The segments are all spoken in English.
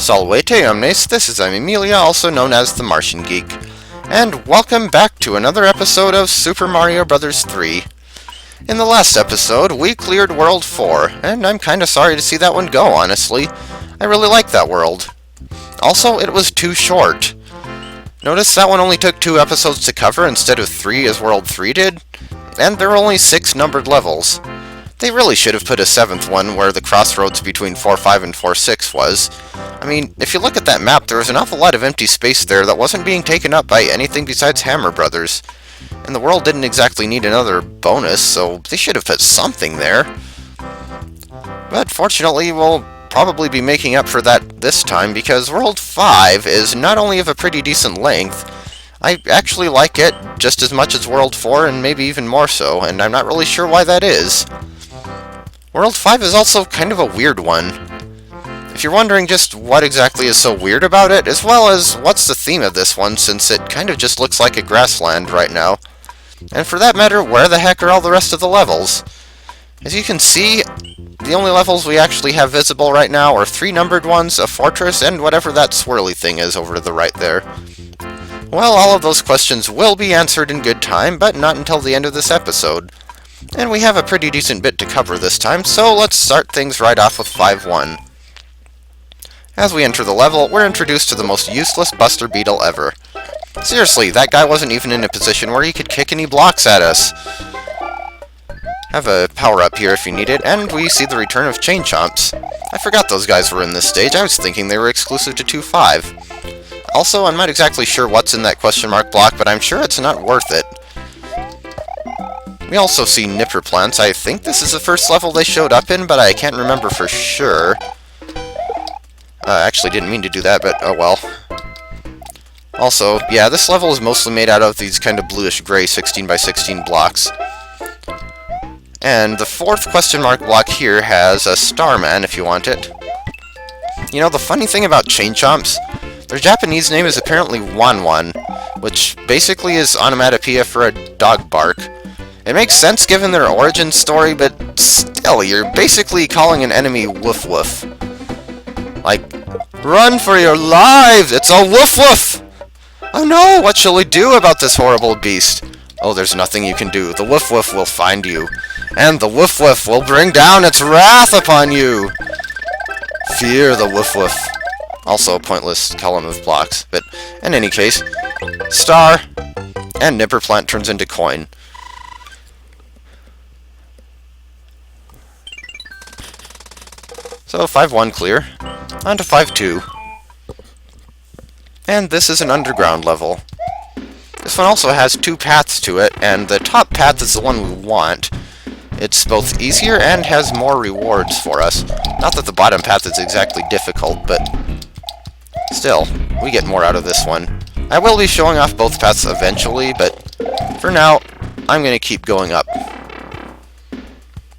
Salvete omnes, this is Emilia, also known as TheMartianGeek, and welcome back to another episode of Super Mario Bros. 3. In the last episode, we cleared World 4, and I'm kinda sorry to see that one go, honestly. I really like that world. Also, it was too short. Notice that one only took 2 episodes to cover instead of 3 as World 3 did, and there are only 6 numbered levels. They really should have put a 7th one where the crossroads between 4-5 and 4-6 was. I mean, if you look at that map, there was an awful lot of empty space there that wasn't being taken up by anything besides Hammer Brothers. And the world didn't exactly need another bonus, so they should have put something there. But fortunately, we'll probably be making up for that this time, because World 5 is not only of a pretty decent length, I actually like it just as much as World 4, and maybe even more so, and I'm not really sure why that is. World 5 is also kind of a weird one. If you're wondering just what exactly is so weird about it, as well as what's the theme of this one, since it kind of just looks like a grassland right now. And for that matter, where the heck are all the rest of the levels? As you can see, the only levels we actually have visible right now are 3 numbered ones, a fortress, and whatever that swirly thing is over to the right there. Well, all of those questions will be answered in good time, but not until the end of this episode. And we have a pretty decent bit to cover this time, so let's start things right off with 5-1. As we enter the level, we're introduced to the most useless Buster Beetle ever. Seriously, that guy wasn't even in a position where he could kick any blocks at us. Have a power-up here if you need it, and we see the return of Chain Chomps. I forgot those guys were in this stage. I was thinking they were exclusive to 2-5. Also, I'm not exactly sure what's in that question mark block, but I'm sure it's not worth it. We also see Nipper Plants. I think this is the first level they showed up in, but I can't remember for sure. Actually didn't mean to do that, but oh well. Also, yeah, this level is mostly made out of these kind of bluish-gray 16x16 blocks. And the 4th question mark block here has a Starman, if you want it. You know, the funny thing about Chain Chomps, their Japanese name is apparently Wanwan, which basically is onomatopoeia for a dog bark. It makes sense given their origin story, but still, you're basically calling an enemy woof woof. Like, run for your lives! It's a woof woof! Oh no, what shall we do about this horrible beast? Oh, there's nothing you can do. The woof woof will find you. And the woof woof will bring down its wrath upon you! Fear the woof woof. Also a pointless column of blocks, but in any case, star, and Nipper Plant turns into coin. So 5-1 clear. On to 5-2. And this is an underground level. This one also has 2 paths to it, and the top path is the one we want. It's both easier and has more rewards for us. Not that the bottom path is exactly difficult, but still, we get more out of this one. I will be showing off both paths eventually, but for now, I'm going to keep going up.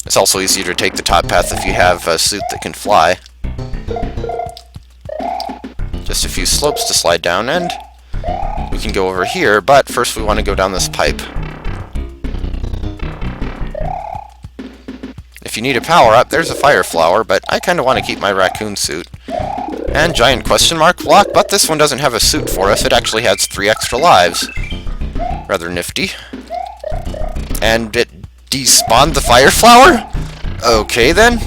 It's also easier to take the top path if you have a suit that can fly. Just a few slopes to slide down, and we can go over here, but first we want to go down this pipe. If you need a power-up, there's a fire flower, but I kind of want to keep my raccoon suit. And giant question mark block, but this one doesn't have a suit for us. It actually has 3 extra lives. Rather nifty. And it despawned the fire flower? Okay then.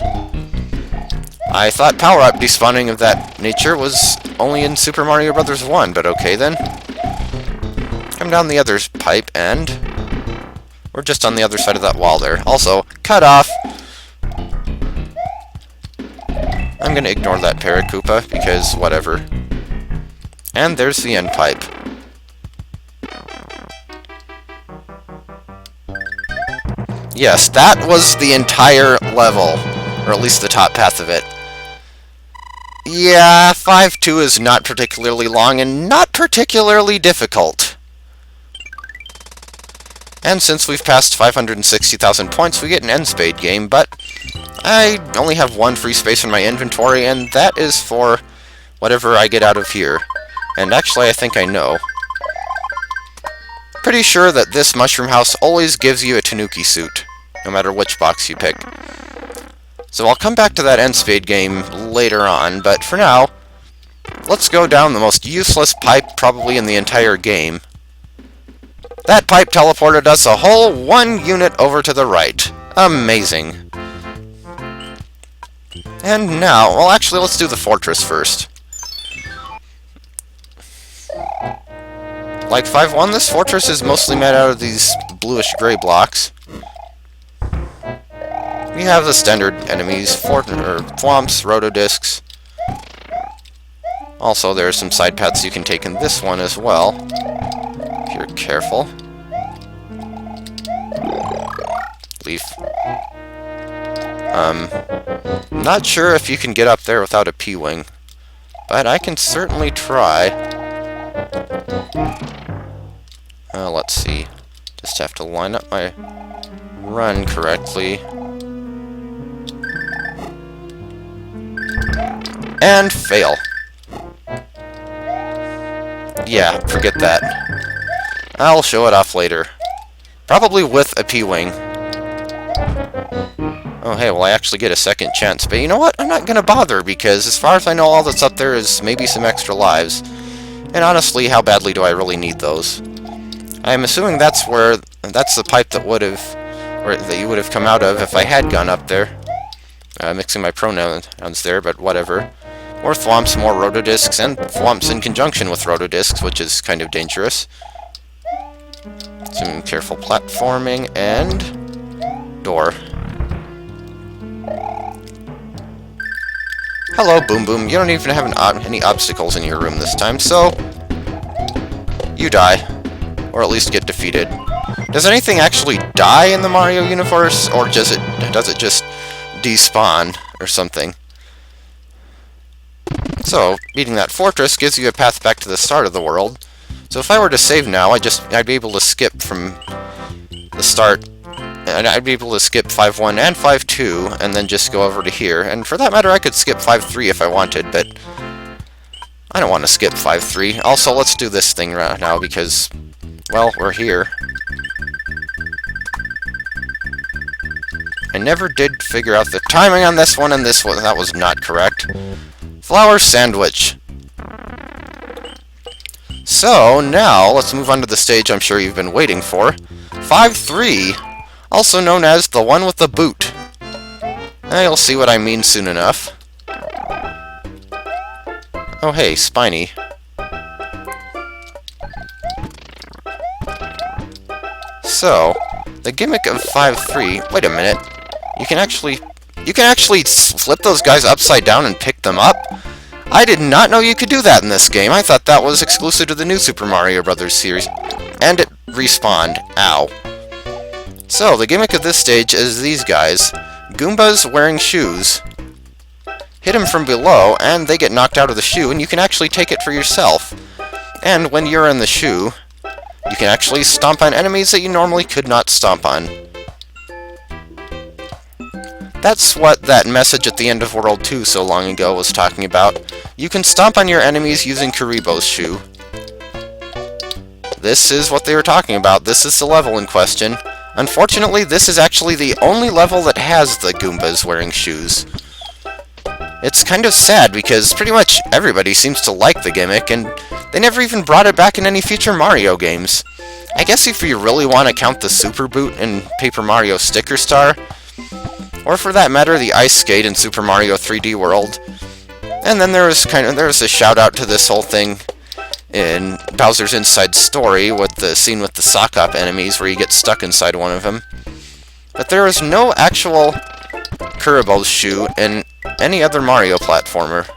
I thought power-up despawning of that nature was only in Super Mario Bros. 1, but okay then. Come down the other pipe, and we're just on the other side of that wall there. Also, cut off. I'm going to ignore that Paracoopa, because whatever. And there's the end pipe. Yes, that was the entire level, or at least the top path of it. Yeah, 5-2 is not particularly long and not particularly difficult. And since we've passed 560,000 points, we get an end spade game, but I only have 1 free space in my inventory, and that is for whatever I get out of here. And actually, I think I know. Pretty sure that this mushroom house always gives you a Tanuki suit, no matter which box you pick. So I'll come back to that end spade game later on, but for now, let's go down the most useless pipe probably in the entire game. That pipe teleported us a whole 1 unit over to the right. Amazing. And now, well, actually, let's do the fortress first. Like 5-1, this fortress is mostly made out of these bluish-gray blocks. We have the standard enemies, Chomps, Rotodiscs. Also, there are some side paths you can take in this one as well, if you're careful. Leaf. Not sure if you can get up there without a P-Wing, but I can certainly try. Let's see. Just have to line up my run correctly. And fail. Yeah, forget that. I'll show it off later. Probably with a P-Wing. Oh, hey, well, I actually get a second chance. But you know what? I'm not going to bother, because as far as I know, all that's up there is maybe some extra lives. And honestly, how badly do I really need those? I'm assuming that's the pipe that that you would have come out of if I had gone up there. Mixing my pronouns there, but whatever. More thwomps, more rotodiscs, and thwomps in conjunction with rotodiscs, which is kind of dangerous. Some careful platforming, and door. Hello, Boom Boom. You don't even have any obstacles in your room this time, so you die. Or at least get defeated. Does anything actually die in the Mario universe, or does it just despawn or something? So, beating that fortress gives you a path back to the start of the world. So if I were to save now, I'd be able to skip from the start, and I'd be able to skip 5-1 and 5-2, and then just go over to here. And for that matter, I could skip 5-3 if I wanted, but I don't want to skip 5-3. Also, let's do this thing right now, because, well, we're here. I never did figure out the timing on this one, and that was not correct. Flower sandwich. So, now, let's move on to the stage I'm sure you've been waiting for. 5-3, also known as the one with the boot. You'll see what I mean soon enough. Oh hey, Spiny. So, the gimmick of 5-3... Wait a minute. You can actually flip those guys upside down and pick them up? I did not know you could do that in this game. I thought that was exclusive to the new Super Mario Bros. Series. And it respawned. Ow. So, the gimmick of this stage is these guys. Goombas wearing shoes. Hit them from below, and they get knocked out of the shoe, and you can actually take it for yourself. And when you're in the shoe, you can actually stomp on enemies that you normally could not stomp on. That's what that message at the end of World 2 so long ago was talking about. You can stomp on your enemies using Kuribo's shoe. This is what they were talking about. This is the level in question. Unfortunately, this is actually the only level that has the Goombas wearing shoes. It's kind of sad, because pretty much everybody seems to like the gimmick, and they never even brought it back in any future Mario games. I guess if you really want to count the Super Boot in Paper Mario Sticker Star, or for that matter, the Ice Skate in Super Mario 3D World. And then there was a shout out to this whole thing in Bowser's Inside Story with the scene with the sock op enemies where you get stuck inside one of them. But there is no actual Kuribo's shoe in any other Mario platformer,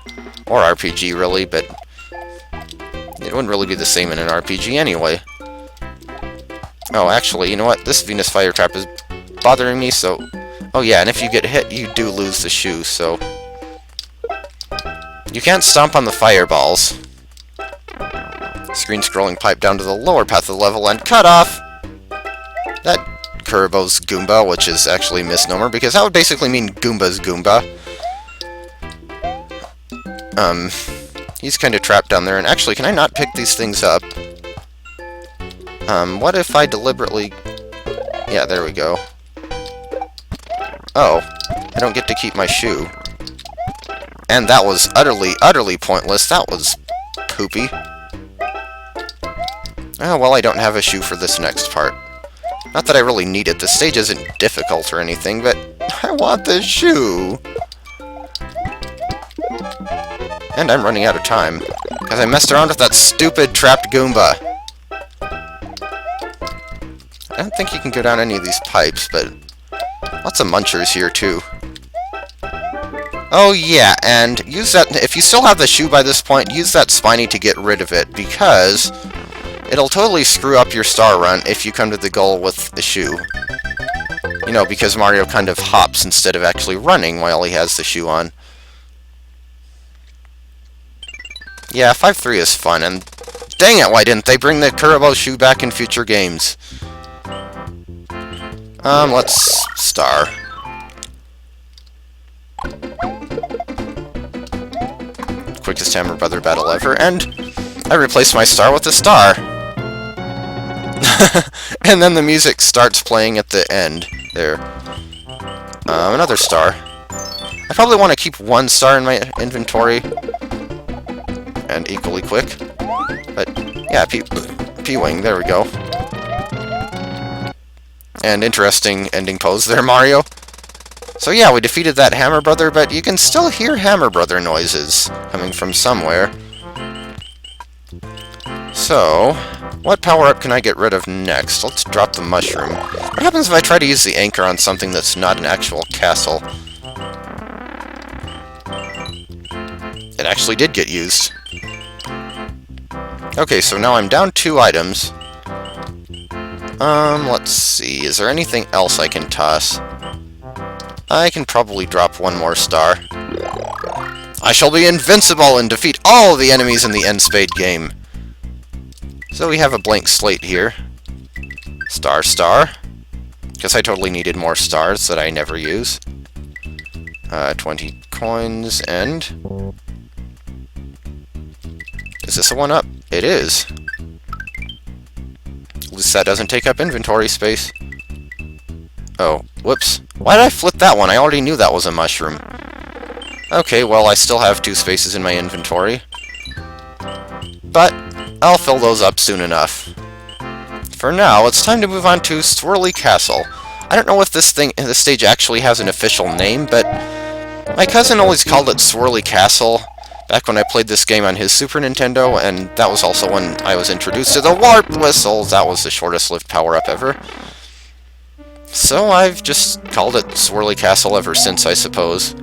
or RPG really, but it wouldn't really be the same in an RPG anyway. Oh, actually, you know what? This Venus Fire Trap is bothering me, so... Oh yeah, and if you get hit, you do lose the shoe, so... You can't stomp on the fireballs. Screen-scrolling pipe down to the lower path of the level, and cut off! That Kuribo's Goomba, which is actually a misnomer, because that would basically mean Goomba's Goomba. He's kind of trapped down there, and actually, can I not pick these things up? What if I deliberately... Yeah, there we go. Oh, I don't get to keep my shoe. And that was utterly pointless. That was poopy. Oh, well, I don't have a shoe for this next part. Not that I really need it. The stage isn't difficult or anything, but I want the shoe. And I'm running out of time, because I messed around with that stupid trapped Goomba. I don't think you can go down any of these pipes, but lots of munchers here, too. Oh, yeah, and use that. If you still have the shoe by this point, use that spiny to get rid of it, because it'll totally screw up your star run if you come to the goal with the shoe. You know, because Mario kind of hops instead of actually running while he has the shoe on. Yeah, 5-3 is fun, and dang it, why didn't they bring the Kuribo shoe back in future games? Let's star. Quickest Hammer Brother battle ever, and I replaced my star with a star. And then the music starts playing at the end. There. Another star. I probably want to keep one star in my inventory. And equally quick. But, yeah, P-Wing, there we go. And interesting ending pose there, Mario. So yeah, we defeated that Hammer Brother, but you can still hear Hammer Brother noises coming from somewhere. So, what power-up can I get rid of next? Let's drop the mushroom. What happens if I try to use the anchor on something that's not an actual castle? It actually did get used. Okay, so now I'm down 2 items. Let's see. Is there anything else I can toss? I can probably drop one more star. I shall be invincible and defeat all the enemies in the N-Spade game. So we have a blank slate here. Star, star. Guess I totally needed more stars that I never use. 20 coins, and... Is this a 1-up? It is. At least that doesn't take up inventory space. Oh, whoops. Why did I flip that one? I already knew that was a mushroom. Okay, well, I still have 2 spaces in my inventory. But I'll fill those up soon enough. For now, it's time to move on to Swirly Castle. I don't know if this stage actually has an official name, but my cousin always called it Swirly Castle back when I played this game on his Super Nintendo, and that was also when I was introduced to the Warp Whistles. That was the shortest-lived power-up ever. So I've just called it Swirly Castle ever since, I suppose.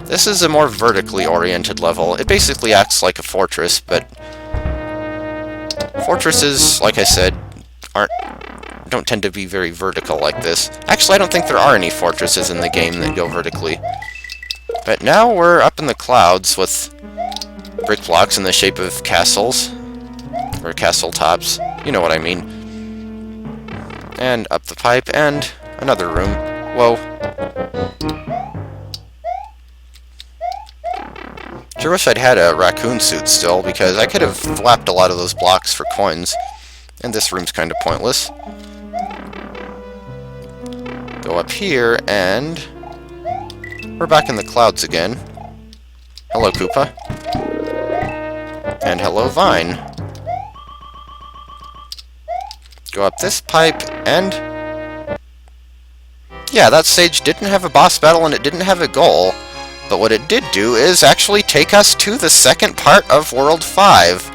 This is a more vertically oriented level. It basically acts like a fortress, but fortresses, like I said, don't tend to be very vertical like this. Actually, I don't think there are any fortresses in the game that go vertically. But now we're up in the clouds with brick blocks in the shape of castles, or castle tops. You know what I mean. And up the pipe, and another room. Whoa. Sure wish I'd had a raccoon suit still, because I could have flapped a lot of those blocks for coins. And this room's kind of pointless. Go up here, and we're back in the clouds again. Hello, Koopa. And hello, Vine. Go up this pipe, and yeah, that stage didn't have a boss battle and it didn't have a goal, but what it did do is actually take us to the second part of World 5.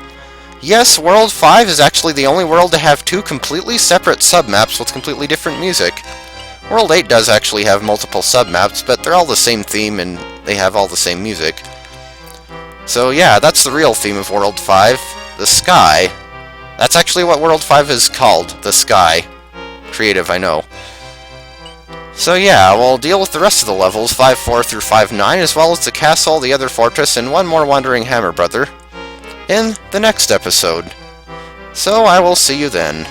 Yes, World 5 is actually the only world to have 2 completely separate submaps with completely different music. World 8 does actually have multiple submaps, but they're all the same theme and they have all the same music. So yeah, that's the real theme of World 5, the sky. That's actually what World 5 is called, the sky. Creative, I know. So yeah, we'll deal with the rest of the levels, 5-4 through 5-9, as well as the castle, the other fortress, and one more wandering Hammer Brother, in the next episode. So I will see you then.